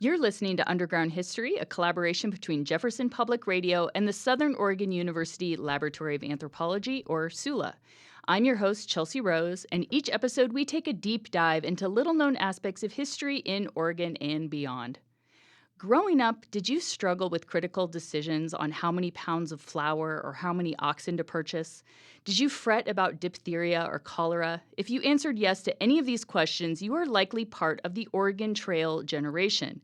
You're listening to Underground History, a collaboration between Jefferson Public Radio and the Southern Oregon University Laboratory of Anthropology, or SULA. I'm your host, Chelsea Rose, and each episode we take a deep dive into little-known aspects of history in Oregon and beyond. Growing up, did you struggle with critical decisions on how many pounds of flour or how many oxen to purchase? Did you fret about diphtheria or cholera? If you answered yes to any of these questions, you are likely part of the Oregon Trail generation,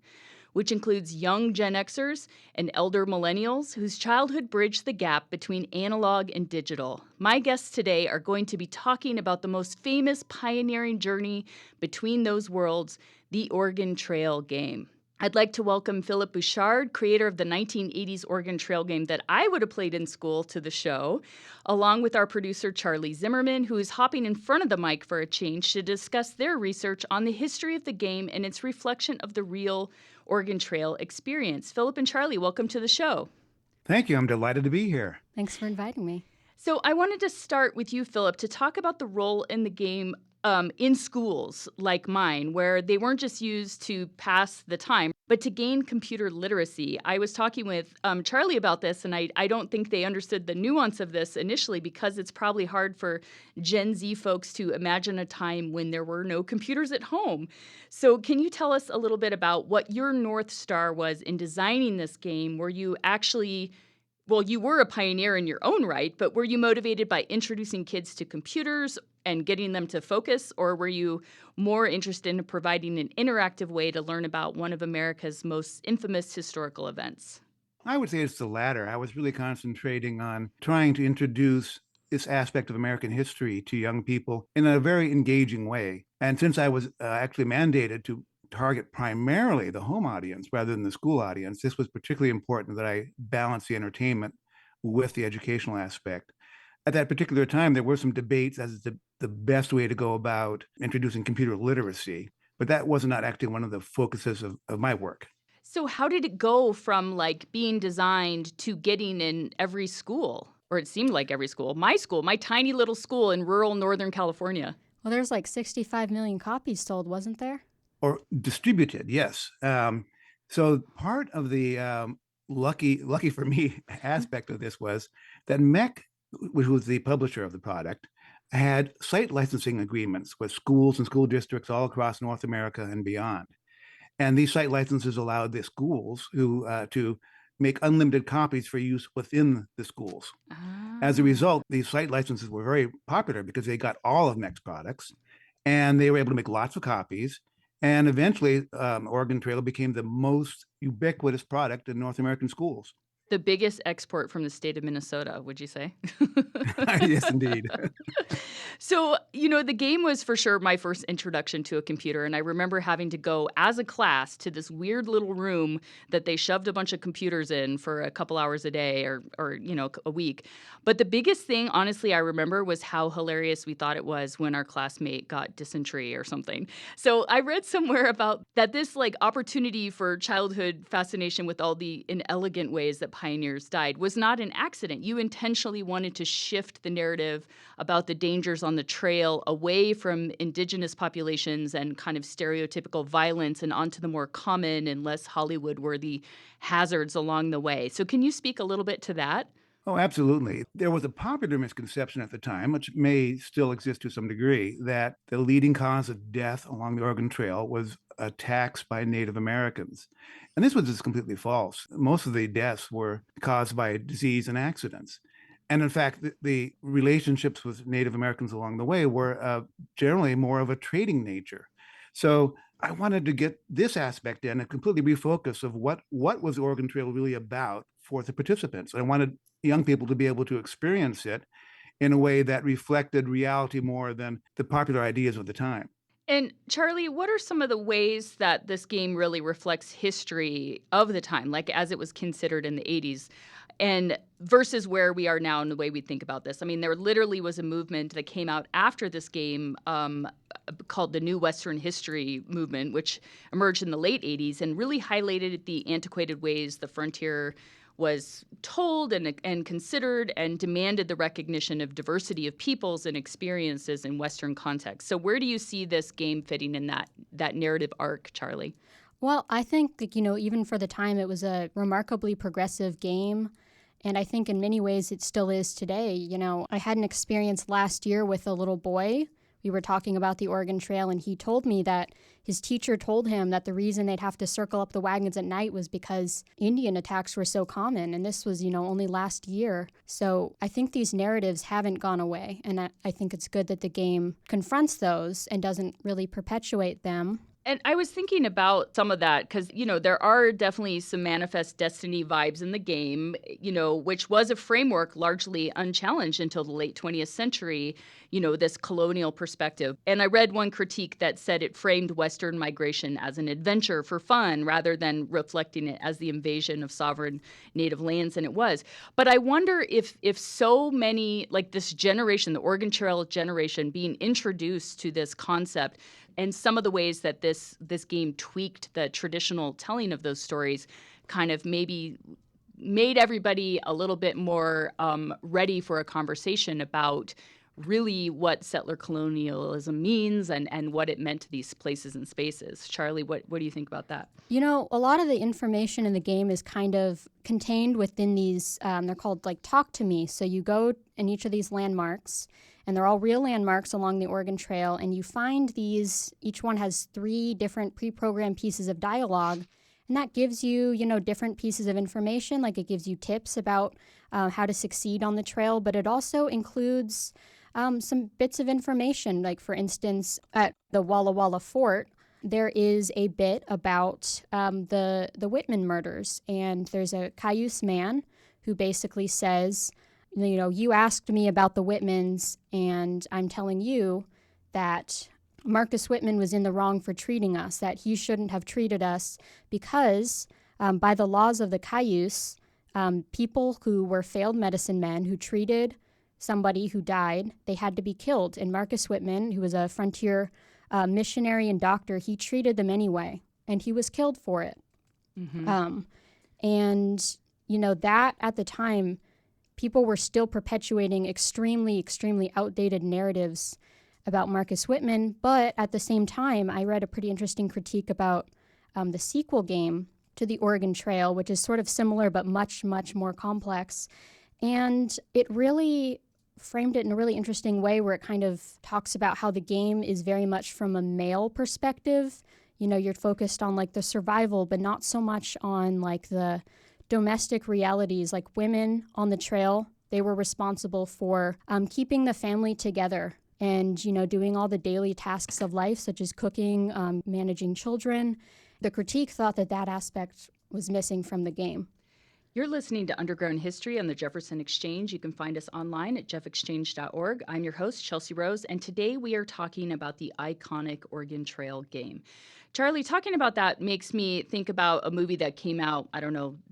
which includes young Gen Xers and elder millennials whose childhood bridged the gap between analog and digital. My guests today are going to be talking about the most famous pioneering journey between those worlds, the Oregon Trail game. I'd like to welcome Philip Bouchard, creator of the 1980s Oregon Trail game that I would have played in school, to the show, along with our producer Charlie Zimmerman, who is hopping in front of the mic for a change to discuss their research on the history of the game and its reflection of the real Oregon Trail experience. Philip and Charlie, welcome to the show. Thank you. I'm delighted to be here. Thanks for inviting me. So I wanted to start with you, Philip, to talk about the role in the game in schools like mine, where they weren't just used to pass the time, but to gain computer literacy. I was talking with Charlie about this, and I don't think they understood the nuance of this initially because it's probably hard for Gen Z folks to imagine a time when there were no computers at home. So can you tell us a little bit about what your North Star was in designing this game? Were you actually... Well, you were a pioneer in your own right, but were you motivated by introducing kids to computers and getting them to focus, or were you more interested in providing an interactive way to learn about one of America's most infamous historical events? I would say it's the latter. I was really concentrating on trying to introduce this aspect of American history to young people in a very engaging way. And since I was actually mandated to target primarily the home audience rather than the school audience, this was particularly important that I balance the entertainment with the educational aspect. At that particular time, there were some debates as to the best way to go about introducing computer literacy, but that was not actually one of the focuses of my work. So how did it go from like being designed to getting in every school? Or it seemed like every school, my tiny little school in rural Northern California. Well, there's like 65 million copies sold, wasn't there? Or distributed, yes. So part of the lucky for me aspect of this was that MEC, which was the publisher of the product, had site licensing agreements with schools and school districts all across North America and beyond. And these site licenses allowed the schools to make unlimited copies for use within the schools. As a result, these site licenses were very popular because they got all of MEC's products, and they were able to make lots of copies. And eventually, Oregon Trail became the most ubiquitous product in North American schools. The biggest export from the state of Minnesota, would you say? Yes, indeed. So, the game was for sure my first introduction to a computer. And I remember having to go as a class to this weird little room that they shoved a bunch of computers in for a couple hours a day or a week. But the biggest thing, honestly, I remember was how hilarious we thought it was when our classmate got dysentery or something. So I read somewhere about that this opportunity for childhood fascination with all the inelegant ways that pioneers died was not an accident. You intentionally wanted to shift the narrative about the dangers on the trail away from indigenous populations and kind of stereotypical violence and onto the more common and less Hollywood-worthy hazards along the way. So can you speak a little bit to that? Oh, absolutely. There was a popular misconception at the time, which may still exist to some degree, that the leading cause of death along the Oregon Trail was attacks by Native Americans. And this was just completely false. Most of the deaths were caused by disease and accidents. And in fact, the relationships with Native Americans along the way were generally more of a trading nature. So I wanted to get this aspect in and completely refocus of what was the Oregon Trail really about for the participants. I wanted young people to be able to experience it in a way that reflected reality more than the popular ideas of the time. And Charlie, what are some of the ways that this game really reflects history of the time, like as it was considered in the 80s, and versus where we are now in the way we think about this? I mean, there literally was a movement that came out after this game called the New Western History Movement, which emerged in the late 80s and really highlighted the antiquated ways the frontier was told and considered and demanded the recognition of diversity of peoples and experiences in Western contexts. So where do you see this game fitting in that narrative arc, Charlie? Well, I think, even for the time, it was a remarkably progressive game. And I think in many ways it still is today. I had an experience last year with a little boy. We were talking about the Oregon Trail, and he told me that his teacher told him that the reason they'd have to circle up the wagons at night was because Indian attacks were so common. And this was, only last year. So I think these narratives haven't gone away. And I think it's good that the game confronts those and doesn't really perpetuate them. And I was thinking about some of that because, there are definitely some manifest destiny vibes in the game, which was a framework largely unchallenged until the late 20th century, this colonial perspective. And I read one critique that said it framed Western migration as an adventure for fun rather than reflecting it as the invasion of sovereign native lands, and it was. But I wonder if so many, like this generation, the Oregon Trail generation, being introduced to this concept, and some of the ways that this game tweaked the traditional telling of those stories kind of maybe made everybody a little bit more ready for a conversation about really what settler colonialism means and what it meant to these places and spaces. Charlie, what do you think about that? A lot of the information in the game is kind of contained within these, they're called Talk to Me. So you go in each of these landmarks, and they're all real landmarks along the Oregon Trail, and you find these, each one has 3 different pre-programmed pieces of dialogue, and that gives you, different pieces of information, like it gives you tips about how to succeed on the trail, but it also includes some bits of information, like for instance, at the Walla Walla Fort, there is a bit about the Whitman murders, and there's a Cayuse man who basically says, you asked me about the Whitmans, and I'm telling you that Marcus Whitman was in the wrong for treating us, that he shouldn't have treated us because by the laws of the Cayuse, people who were failed medicine men who treated somebody who died, they had to be killed. And Marcus Whitman, who was a frontier missionary and doctor, he treated them anyway, and he was killed for it. Mm-hmm. That at the time, people were still perpetuating extremely, extremely outdated narratives about Marcus Whitman. But at the same time, I read a pretty interesting critique about the sequel game to the Oregon Trail, which is sort of similar but much, much more complex. And it really framed it in a really interesting way where it kind of talks about how the game is very much from a male perspective. You're focused on the survival, but not so much on the domestic realities. Like women on the trail, they were responsible for keeping the family together and, doing all the daily tasks of life, such as cooking, managing children. The critique thought that aspect was missing from the game. You're listening to Underground History on the Jefferson Exchange. You can find us online at jeffexchange.org. I'm your host, Chelsea Rose, and today we are talking about the iconic Oregon Trail game. Charlie, talking about that makes me think about a movie that came out,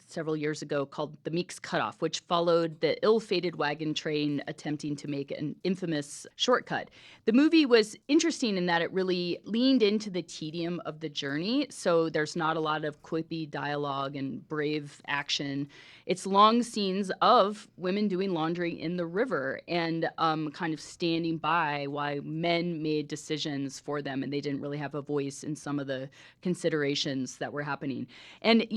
several years ago called The Meek's Cutoff, which followed the ill-fated wagon train attempting to make an infamous shortcut. The movie was interesting in that it really leaned into the tedium of the journey, so there's not a lot of quippy dialogue and brave action. It's long scenes of women doing laundry in the river and kind of standing by while men made decisions for them, and they didn't really have a voice in some of the considerations that were happening. And,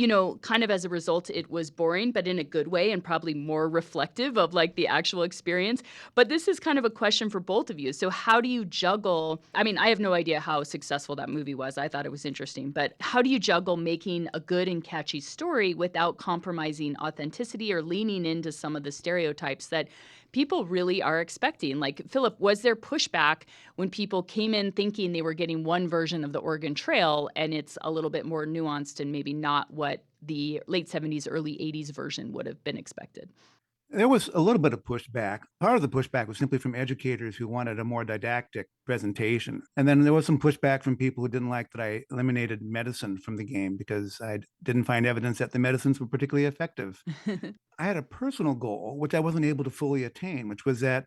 kind of as a result, it was boring, but in a good way and probably more reflective of the actual experience. But this is kind of a question for both of you. So how do you juggle? I have no idea how successful that movie was. I thought it was interesting. But how do you juggle making a good and catchy story without compromising authenticity or leaning into some of the stereotypes that people really are expecting? Philip, was there pushback when people came in thinking they were getting one version of the Oregon Trail and it's a little bit more nuanced and maybe not what the late 70s, early 80s version would have been expected? There was a little bit of pushback. Part of the pushback was simply from educators who wanted a more didactic presentation. And then there was some pushback from people who didn't like that I eliminated medicine from the game because I didn't find evidence that the medicines were particularly effective. I had a personal goal, which I wasn't able to fully attain, which was that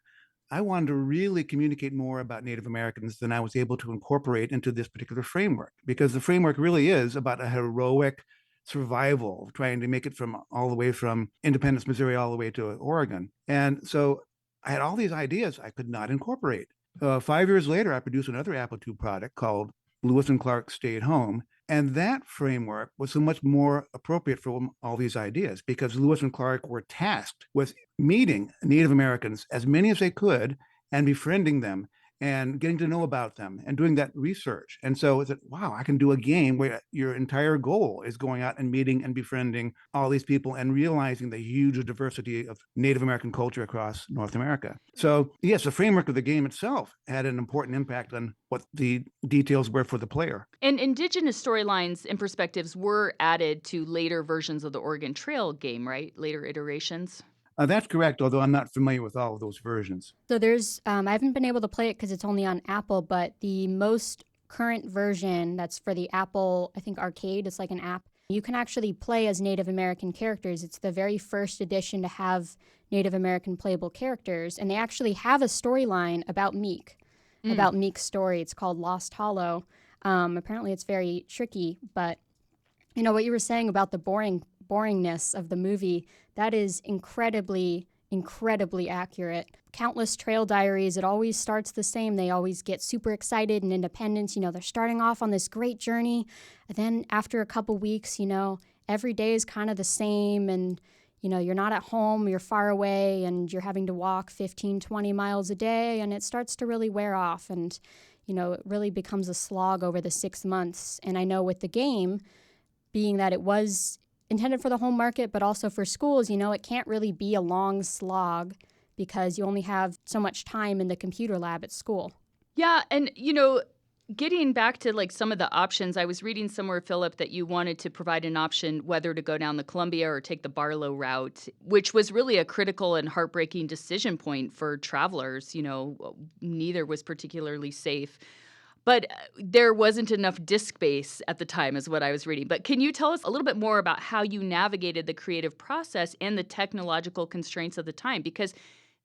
I wanted to really communicate more about Native Americans than I was able to incorporate into this particular framework, because the framework really is about a heroic survival, trying to make it from all the way from Independence, Missouri, all the way to Oregon. And so I had all these ideas I could not incorporate. 5 years later, I produced another Apple II product called Lewis and Clark Stayed Home. And that framework was so much more appropriate for all these ideas because Lewis and Clark were tasked with meeting Native Americans, as many as they could, and befriending them and getting to know about them and doing that research. And so it's like, wow, I can do a game where your entire goal is going out and meeting and befriending all these people and realizing the huge diversity of Native American culture across North America. So yes, the framework of the game itself had an important impact on what the details were for the player. And indigenous storylines and perspectives were added to later versions of the Oregon Trail game, right? Later iterations. That's correct, although I'm not familiar with all of those versions. So there's, I haven't been able to play it because it's only on Apple, but the most current version that's for the Apple, I think Arcade, it's like an app. You can actually play as Native American characters. It's the very first edition to have Native American playable characters, and they actually have a storyline about Meek, about Meek's story. It's called Lost Hollow. Apparently it's very tricky, but you know what you were saying about the boringness of the movie, that is incredibly accurate. Countless trail diaries, it always starts the same. They always get super excited and independent. You know, they're starting off on this great journey. And then after a couple weeks, you know, every day is kind of the same. And, you know, you're not at home, you're far away, and you're having to walk 15, 20 miles a day. And it starts to really wear off. And, you know, it really becomes a slog over the 6 months. And I know with the game, being that it was intended for the home market, but also for schools, you know, it can't really be a long slog because you only have so much time in the computer lab at school. Yeah, and, you know, getting back to like some of the options, I was reading somewhere, Philip, that you wanted to provide an option whether to go down the Columbia or take the Barlow route, which was really a critical and heartbreaking decision point for travelers. You know, neither was particularly safe. But there wasn't enough disk space at the time is what I was reading. But can you tell us a little bit more about how you navigated the creative process and the technological constraints of the time? Because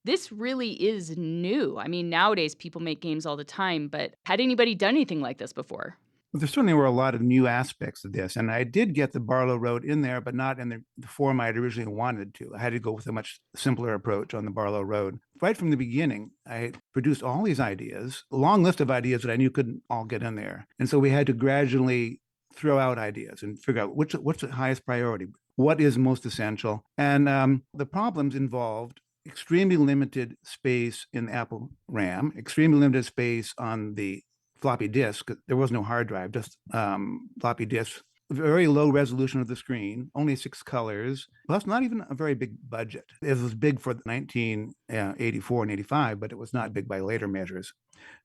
this really is new. I mean, nowadays people make games all the time, but had anybody done anything like this before? Well, there certainly were a lot of new aspects of this, and I did get the Barlow Road in there, but not in the form I'd originally wanted to. I had to go with a much simpler approach on the Barlow Road. Right from the beginning, I produced all these ideas, a long list of ideas that I knew couldn't all get in there. And so we had to gradually throw out ideas and figure out what's the highest priority, what is most essential. And the problems involved extremely limited space in Apple RAM, extremely limited space on the floppy disk. There was no hard drive, just floppy disk. Very low resolution of the screen, only 6 colors, plus not even a very big budget. It was big for 1984 and 85, but it was not big by later measures.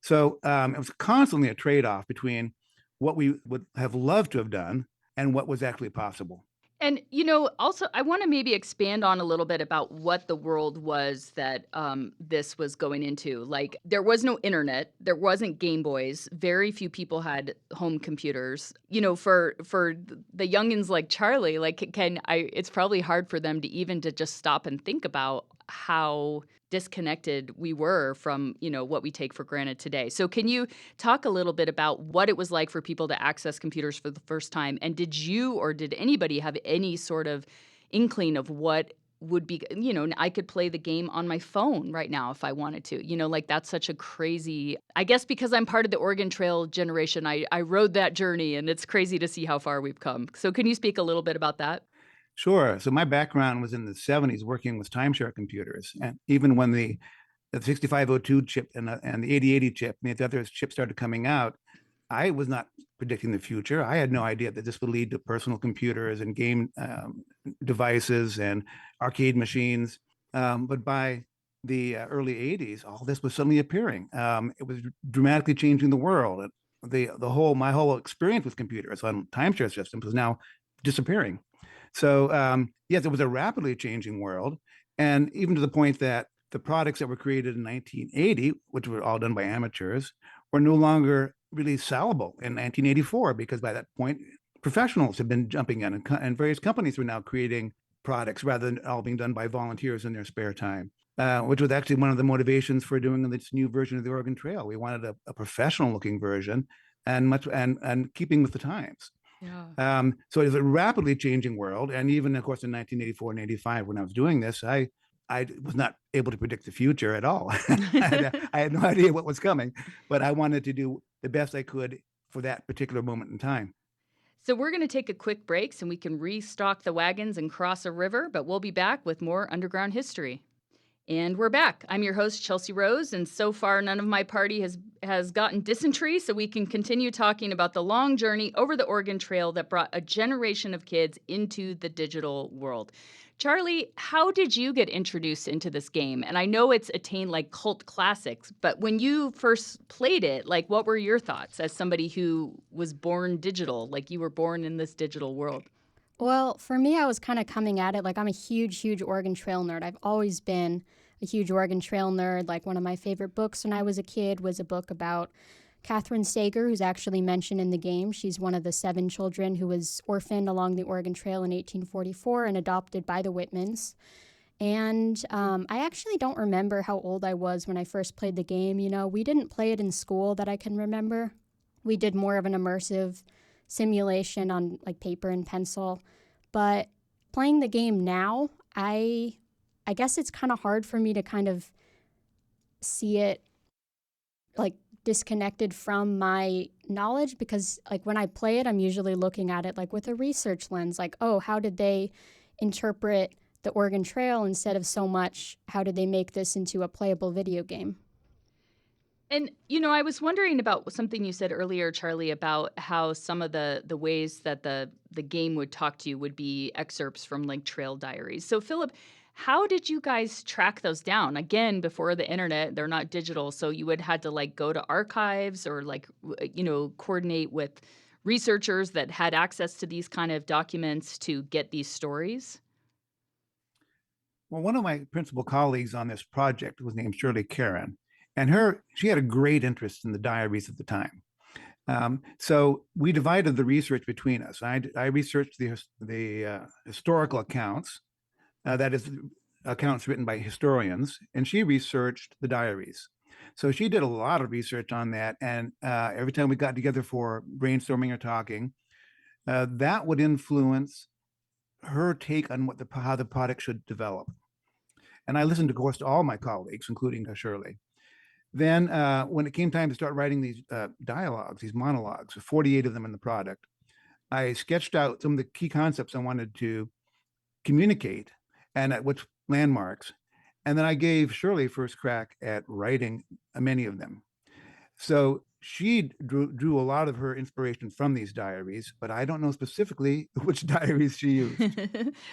So it was constantly a trade-off between what we would have loved to have done and what was actually possible. And, you know, also, I want to maybe expand on a little bit about what the world was that this was going into. Like, there was no internet. There wasn't Game Boys. Very few people had home computers. You know, for the youngins like Charlie, like, it's probably hard for them to just stop and think about how disconnected we were from, you know, what we take for granted today. So can you talk a little bit about what it was like for people to access computers for the first time? And did you or did anybody have any sort of inkling of what would be, you know, I could play the game on my phone right now if I wanted to, you know, like that's such a crazy, I guess because I'm part of the Oregon Trail generation, I rode that journey and it's crazy to see how far we've come. So can you speak a little bit about that? Sure. So my background was in the 70s working with timeshare computers. And even when the 6502 chip and the 8080 chip and the other chips started coming out, I was not predicting the future. I had no idea that this would lead to personal computers and game devices and arcade machines. But by the early 80s, all this was suddenly appearing. It was dramatically changing the world. My whole experience with computers on timeshare systems was now disappearing. So yes, it was a rapidly changing world, and even to the point that the products that were created in 1980, which were all done by amateurs, were no longer really sellable in 1984 because by that point, professionals had been jumping in, and various companies were now creating products rather than all being done by volunteers in their spare time, which was actually one of the motivations for doing this new version of the Oregon Trail. We wanted a professional-looking version and keeping with the times. Yeah. So it's a rapidly changing world. And even, of course, in 1984 and 85, when I was doing this, I was not able to predict the future at all. I had no idea what was coming, but I wanted to do the best I could for that particular moment in time. So we're going to take a quick break so we can restock the wagons and cross a river, but we'll be back with more underground history. And we're back. I'm your host, Chelsea Rose, and so far none of my party has gotten dysentery, so we can continue talking about the long journey over the Oregon Trail that brought a generation of kids into the digital world. Charlie, how did you get introduced into this game? And I know it's attained like cult classics, but when you first played it, like what were your thoughts as somebody who was born digital, like you were born in this digital world? Well, for me, I was kind of coming at it like I'm a huge Oregon Trail nerd. I've always been a huge Oregon Trail nerd. Like one of my favorite books when I was a kid was a book about Catherine Sager, who's actually mentioned in the game. She's one of the 7 children who was orphaned along the Oregon Trail in 1844 and adopted by the Whitmans. And I actually don't remember how old I was when I first played the game. You know, we didn't play it in school that I can remember. We did more of an immersive simulation on like paper and pencil. But playing the game now, I guess it's kind of hard for me to kind of see it like disconnected from my knowledge, because like when I play it, I'm usually looking at it like with a research lens, like, oh, how did they interpret the Oregon Trail instead of so much how did they make this into a playable video game? And, you know, I was wondering about something you said earlier, Charlie, about how some of the ways that the game would talk to you would be excerpts from like trail diaries. So, Philip, how did you guys track those down? Again, before the internet, they're not digital. So you would had to like go to archives or like, you know, coordinate with researchers that had access to these kind of documents to get these stories. Well, one of my principal colleagues on this project was named Shirley Karen, and she had a great interest in the diaries at the time. So we divided the research between us. I researched the historical accounts, that is, accounts written by historians, and she researched the diaries. So she did a lot of research on that, and every time we got together for brainstorming or talking, that would influence her take on how the product should develop. And I listened, of course, to all my colleagues, including Shirley. Then when it came time to start writing these dialogues, these monologues, 48 of them in the product, I sketched out some of the key concepts I wanted to communicate and at which landmarks. And then I gave Shirley first crack at writing many of them. So she drew a lot of her inspiration from these diaries, but I don't know specifically which diaries she used.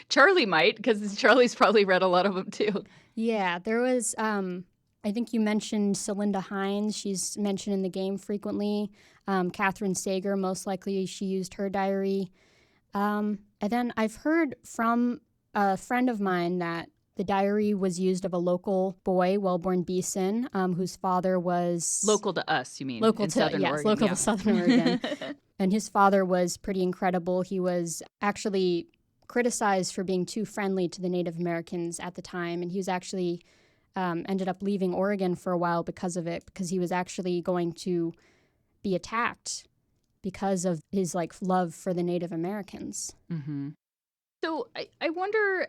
Charlie might, because Charlie's probably read a lot of them too. Yeah, there was, I think you mentioned Celinda Hines. She's mentioned in the game frequently. Catherine Sager, most likely she used her diary. And then I've heard from a friend of mine that the diary was used of a local boy, Wellborn Beeson, whose father was... Local to us, you mean? Local in to, Southern yes, Oregon, local yeah. to Southern Oregon. And his father was pretty incredible. He was actually criticized for being too friendly to the Native Americans at the time. And he was actually ended up leaving Oregon for a while because of it, because he was actually going to be attacked because of his like love for the Native Americans. Mm-hmm. So I wonder,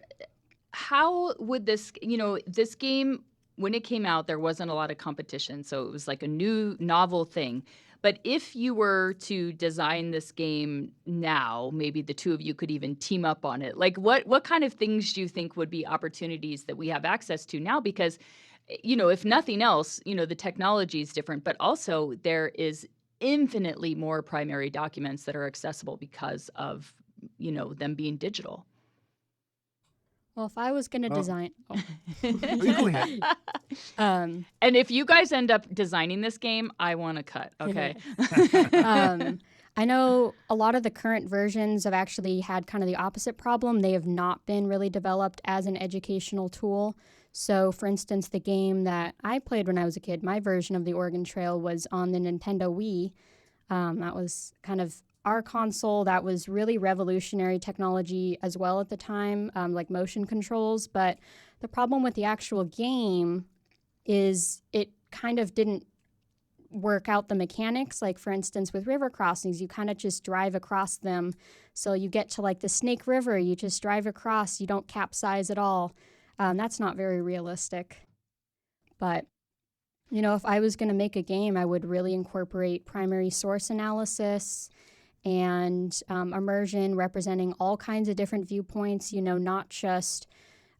how would this, you know, this game, when it came out, there wasn't a lot of competition. So it was like a new novel thing. But if you were to design this game now, maybe the two of you could even team up on it. Like what kind of things do you think would be opportunities that we have access to now? Because, you know, if nothing else, you know, the technology is different, but also there is infinitely more primary documents that are accessible because of, you know, them being digital. Well, if I was going to design... Go ahead. And if you guys end up designing this game, I want to cut, okay? I know a lot of the current versions have actually had kind of the opposite problem. They have not been really developed as an educational tool. So, for instance, the game that I played when I was a kid, my version of the Oregon Trail was on the Nintendo Wii. That was kind of our console. That was really revolutionary technology as well at the time, like motion controls. But the problem with the actual game is it kind of didn't work out the mechanics. Like, for instance, with river crossings, you kind of just drive across them. So you get to like the Snake River, you just drive across, you don't capsize at all. That's not very realistic. But, you know, if I was going to make a game, I would really incorporate primary source analysis and immersion representing all kinds of different viewpoints, not just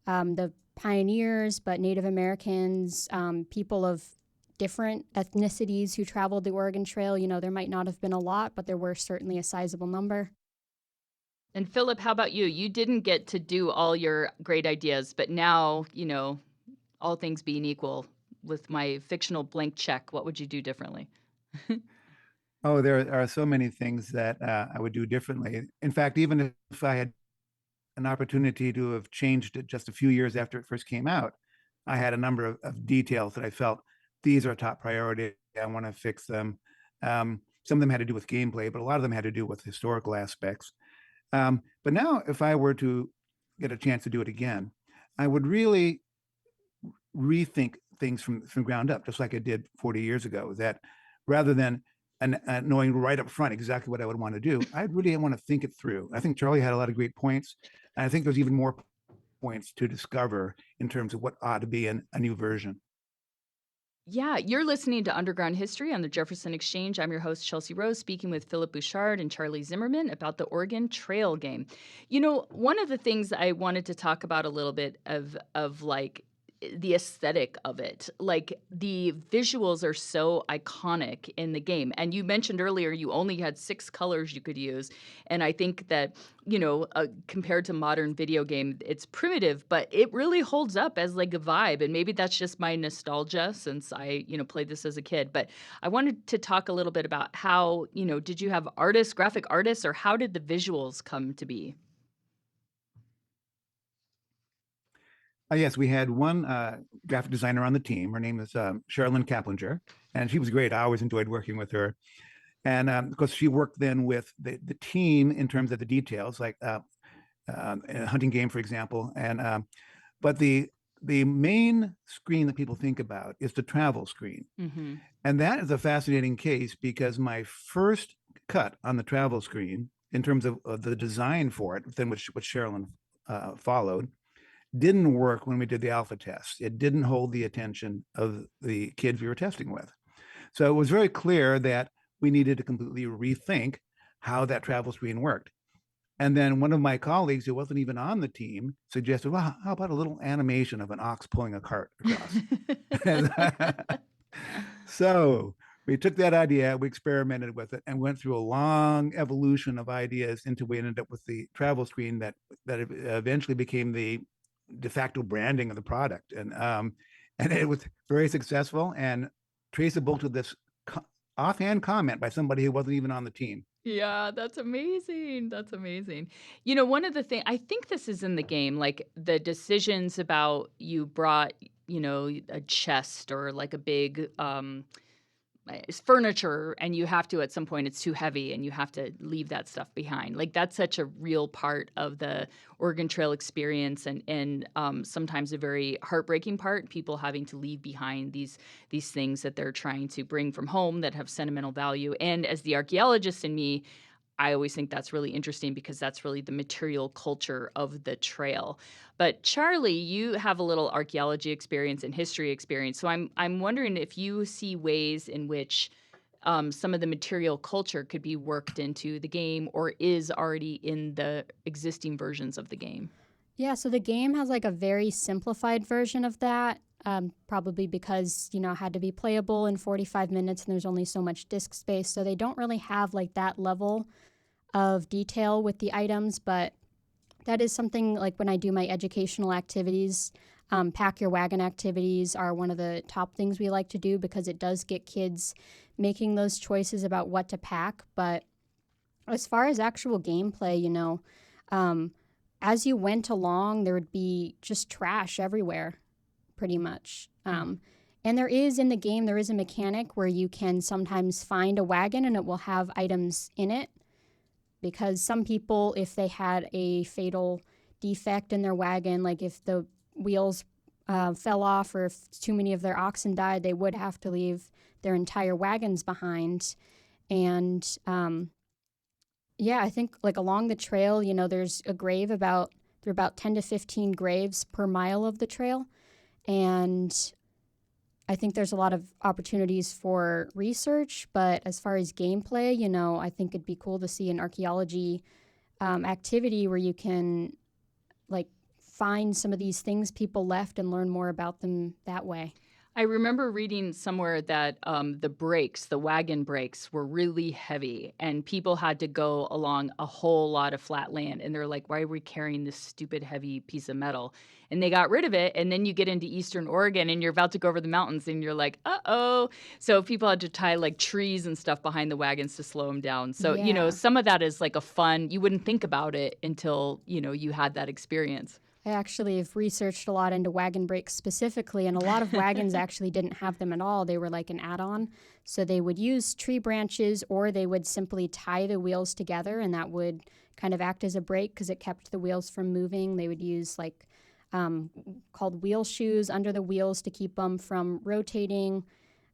the pioneers, but Native Americans, people of different ethnicities who traveled the Oregon Trail. There might not have been a lot, but there were certainly a sizable number. And Philip, how about you? You didn't get to do all your great ideas, but now, all things being equal, with my fictional blank check, what would you do differently? Oh, there are so many things that I would do differently. In fact, even if I had an opportunity to have changed it just a few years after it first came out, I had a number of details that I felt these are a top priority. I want to fix them. Some of them had to do with gameplay, but a lot of them had to do with historical aspects. But now, if I were to get a chance to do it again, I would really rethink things from ground up, just like I did 40 years ago. That rather than knowing right up front exactly what I would want to do, I'd really want to think it through. I think Charlie had a lot of great points, and I think there's even more points to discover in terms of what ought to be in a new version. Yeah, you're listening to Underground History on the Jefferson Exchange. I'm your host, Chelsea Rose, speaking with Philip Bouchard and Charlie Zimmerman about the Oregon Trail game. One of the things I wanted to talk about a little bit of like the aesthetic of it. Like the visuals are so iconic in the game. And you mentioned earlier you only had 6 colors you could use. And I think that, compared to modern video game, it's primitive, but it really holds up as like a vibe. And maybe that's just my nostalgia since I, played this as a kid. But I wanted to talk a little bit about how, did you have artists, graphic artists, or how did the visuals come to be? Yes, we had one graphic designer on the team. Her name is Sherilyn Kaplinger, and she was great. I always enjoyed working with her. And because she worked then with the team in terms of the details, like a hunting game, for example. And but the main screen that people think about is the travel screen. Mm-hmm. And that is a fascinating case because my first cut on the travel screen, in terms of the design for it, then which Sherilyn followed, didn't work when we did the alpha test. It didn't hold the attention of the kids we were testing with. So it was very clear that we needed to completely rethink how that travel screen worked. And then one of my colleagues who wasn't even on the team suggested, well, how about a little animation of an ox pulling a cart across? So we took that idea, we experimented with it, and went through a long evolution of ideas until we ended up with the travel screen that eventually became the de facto branding of the product. And it was very successful and traceable to this offhand comment by somebody who wasn't even on the team. Yeah, that's amazing. That's amazing. One of the things, I think this is in the game, like the decisions about you brought, a chest or like a big furniture, and you have to, at some point, it's too heavy and you have to leave that stuff behind. Like that's such a real part of the Oregon Trail experience, and sometimes a very heartbreaking part, people having to leave behind these things that they're trying to bring from home that have sentimental value. And as the archaeologist in me, I always think that's really interesting because that's really the material culture of the trail. But Charlie, you have a little archaeology experience and history experience. So I'm wondering if you see ways in which some of the material culture could be worked into the game or is already in the existing versions of the game. Yeah, so the game has like a very simplified version of that, probably because, it had to be playable in 45 minutes and there's only so much disk space. So they don't really have like that level of detail with the items, but that is something like when I do my educational activities, pack your wagon activities are one of the top things we like to do because it does get kids making those choices about what to pack. But as far as actual gameplay, as you went along, there would be just trash everywhere, pretty much. And there is in the game, there is a mechanic where you can sometimes find a wagon and it will have items in it. Because some people, if they had a fatal defect in their wagon, like if the wheels fell off or if too many of their oxen died, they would have to leave their entire wagons behind. And I think like along the trail, there's a grave there are about 10 to 15 graves per mile of the trail. And I think there's a lot of opportunities for research, but as far as gameplay, I think it'd be cool to see an archaeology activity where you can like find some of these things people left and learn more about them that way. I remember reading somewhere that the wagon brakes were really heavy and people had to go along a whole lot of flat land. And they're like, why are we carrying this stupid heavy piece of metal? And they got rid of it. And then you get into Eastern Oregon and you're about to go over the mountains and you're like, uh-oh. So people had to tie like trees and stuff behind the wagons to slow them down. So, Yeah. some of that is like a fun, you wouldn't think about it until, you had that experience. I actually have researched a lot into wagon brakes specifically, and a lot of wagons actually didn't have them at all. They were like an add-on. So they would use tree branches, or they would simply tie the wheels together, and that would kind of act as a brake because it kept the wheels from moving. They would use called wheel shoes under the wheels to keep them from rotating.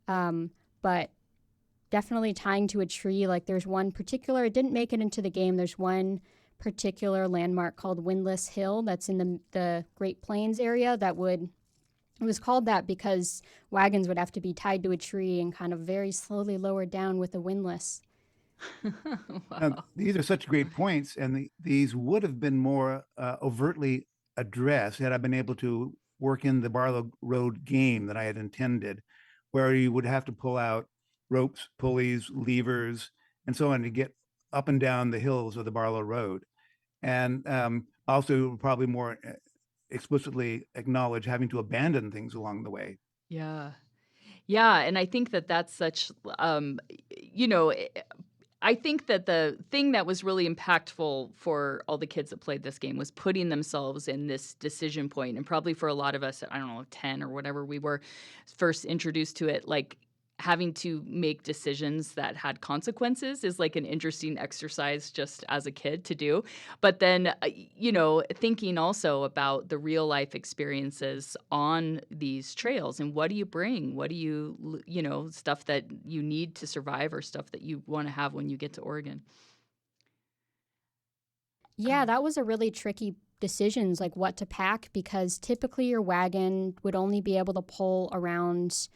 But definitely tying to a tree, like there's one particular, it didn't make it into the game. There's one particular landmark called Windlass Hill that's in the Great Plains area it was called that because wagons would have to be tied to a tree and kind of very slowly lowered down with a windlass. Wow. These are such great points, and these would have been more overtly addressed had I been able to work in the Barlow Road game that I had intended, where you would have to pull out ropes, pulleys, levers, and so on to get up and down the hills of the Barlow Road. And also probably more explicitly acknowledge having to abandon things along the way. Yeah. Yeah, and I think that that's such, you know, eh, I think that the thing that was really impactful for all the kids that played this game was putting themselves in this decision point. And probably for a lot of us, I don't know, 10 or whatever we were first introduced to it, like having to make decisions that had consequences is like an interesting exercise just as a kid to do. But then, thinking also about the real life experiences on these trails and what do you bring? What do stuff that you need to survive or stuff that you want to have when you get to Oregon? Yeah, that was a really tricky decisions, like what to pack, because typically your wagon would only be able to pull around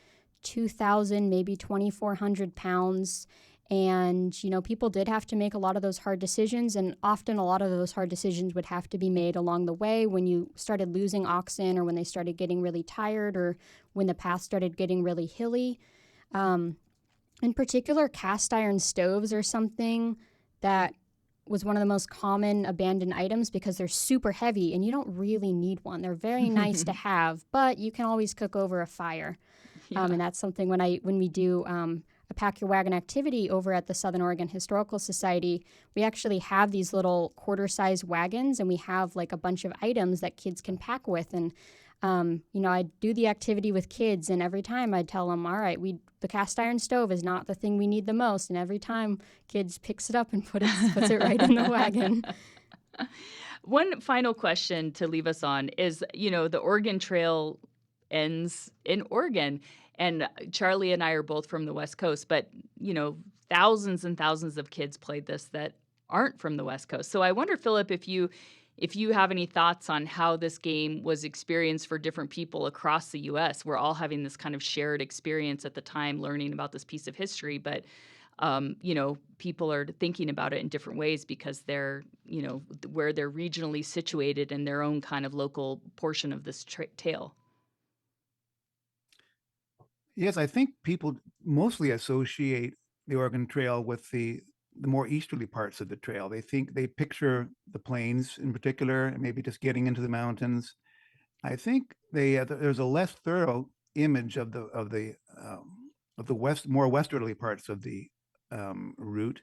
2,000, maybe 2,400 pounds. And, people did have to make a lot of those hard decisions. And often a lot of those hard decisions would have to be made along the way when you started losing oxen or when they started getting really tired or when the path started getting really hilly. In particular, cast iron stoves are something that was one of the most common abandoned items because they're super heavy and you don't really need one. They're very nice to have, but you can always cook over a fire. Yeah. And that's something when we do a Pack Your Wagon activity over at the Southern Oregon Historical Society, we actually have these little quarter-size wagons and we have like a bunch of items that kids can pack with. And, I do the activity with kids and every time I tell them, all right, the cast iron stove is not the thing we need the most. And every time kids picks it up and puts it right in the wagon. One final question to leave us on is, the Oregon Trail ends in Oregon. And Charlie and I are both from the West Coast, but, thousands and thousands of kids played this that aren't from the West Coast. So I wonder, Philip, if you have any thoughts on how this game was experienced for different people across the U.S. We're all having this kind of shared experience at the time learning about this piece of history, but people are thinking about it in different ways because they're, where they're regionally situated in their own kind of local portion of this tale. Yes, I think people mostly associate the Oregon Trail with the more easterly parts of the trail. They picture the plains in particular, and maybe just getting into the mountains. I think there's a less thorough image of the more westerly parts of the route,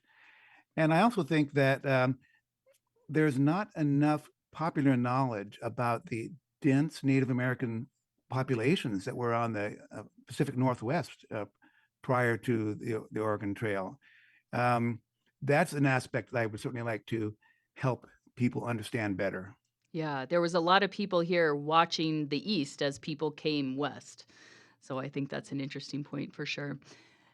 and I also think that there's not enough popular knowledge about the dense Native American populations that were on the Pacific Northwest prior to the Oregon Trail. That's an aspect that I would certainly like to help people understand better. Yeah, there was a lot of people here watching the East as people came west. So I think that's an interesting point for sure.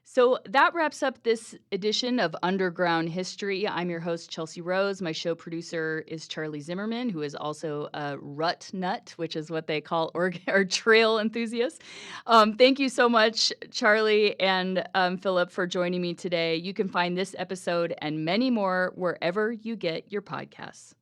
So that wraps up this edition of Underground History. I'm your host, Chelsea Rose. My show producer is Charlie Zimmerman, who is also a rut nut, which is what they call or trail enthusiasts. Thank you so much, Charlie and Philip, for joining me today. You can find this episode and many more wherever you get your podcasts.